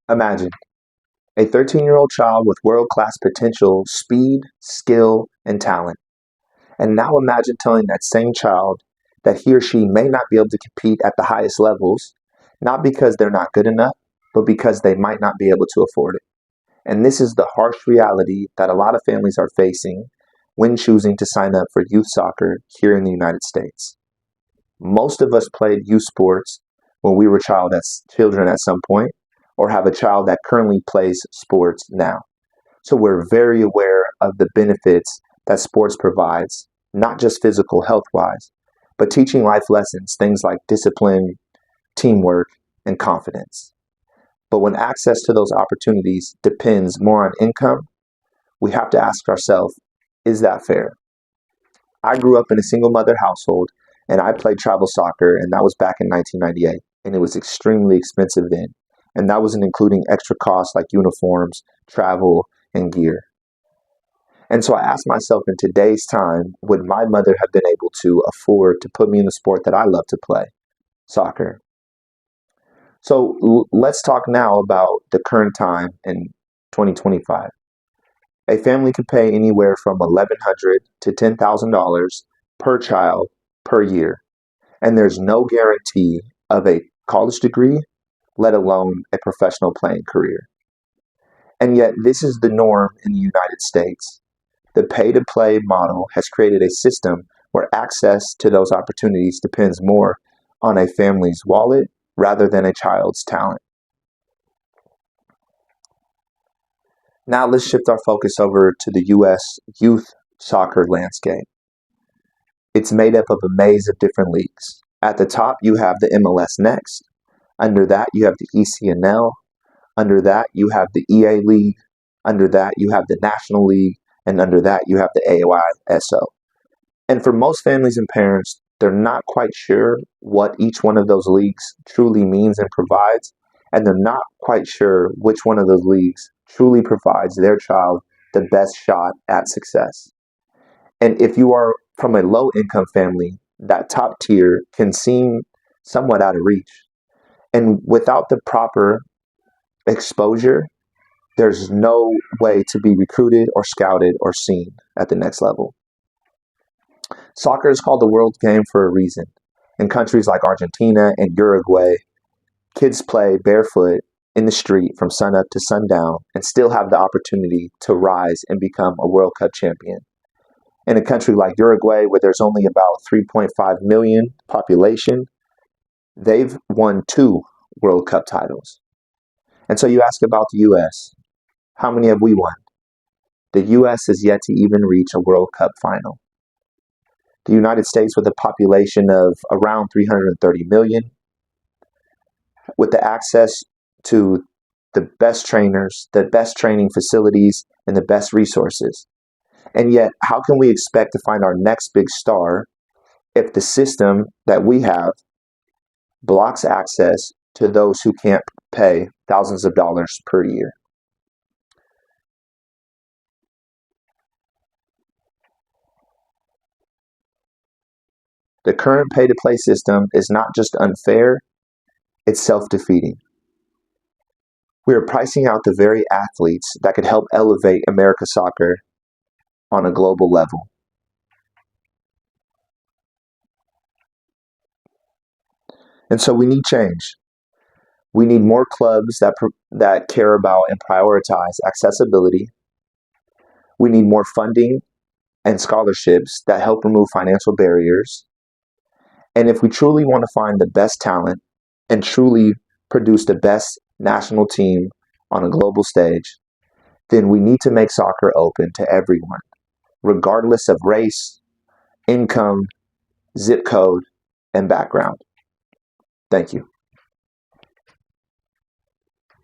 Imagine a 13-year-old child with world-class potential, speed, skill, and talent. And now imagine telling that same child that he or she may not be able to compete at the highest levels, not because they're not good enough, but because they might not be able to afford it. And this is the harsh reality that a lot of families are facing when choosing to sign up for youth soccer here in the United States. Most of us played youth sports when we were children at some point, or have a child that currently plays sports now. So we're very aware of the benefits that sports provides, not just physical health wise, but teaching life lessons, things like discipline, teamwork, and confidence. But when access to those opportunities depends more on income, we have to ask ourselves, is that fair? I grew up in a single mother household and I played travel soccer, and that was back in 1998, and it was extremely expensive then. And that wasn't including extra costs like uniforms, travel, and gear. And so I asked myself, in today's time, would my mother have been able to afford to put me in the sport that I love to play, soccer? So let's talk now about the current time in 2025. A family could pay anywhere from $1,100 to $10,000 per child per year, and there's no guarantee of a college degree, let alone a professional playing career. And yet, this is the norm in the United States. The pay-to-play model has created a system where access to those opportunities depends more on a family's wallet rather than a child's talent. Now let's shift our focus over to the U.S. youth soccer landscape. It's made up of a maze of different leagues. At the top, you have the MLS Next. Under that, you have the ECNL. Under that, you have the EA League. Under that, you have the National League. And under that, you have the AYSO. And for most families and parents, they're not quite sure what each one of those leagues truly means and provides. And they're not quite sure which one of those leagues truly provides their child the best shot at success. And if you are from a low income family, that top tier can seem somewhat out of reach. And without the proper exposure, there's no way to be recruited or scouted or seen at the next level. Soccer is called the world game for a reason. In countries like Argentina and Uruguay, kids play barefoot in the street from sunup to sundown and still have the opportunity to rise and become a World Cup champion. In a country like Uruguay, where there's only about 3.5 million population, they've won 2 World Cup titles. And so you ask about the U.S. How many have we won? The U.S. is yet to even reach a World Cup final. The United States, with a population of around 330 million, with the access to the best trainers, the best training facilities, and the best resources. And yet, how can we expect to find our next big star if the system that we have blocks access to those who can't pay thousands of dollars per year? The current pay-to-play system is not just unfair, it's self-defeating. We are pricing out the very athletes that could help elevate America's soccer on a global level. And so we need change. We need more clubs that care about and prioritize accessibility. We need more funding and scholarships that help remove financial barriers. And if we truly want to find the best talent and truly produce the best national team on a global stage, then we need to make soccer open to everyone, regardless of race, income, zip code, and background. Thank you.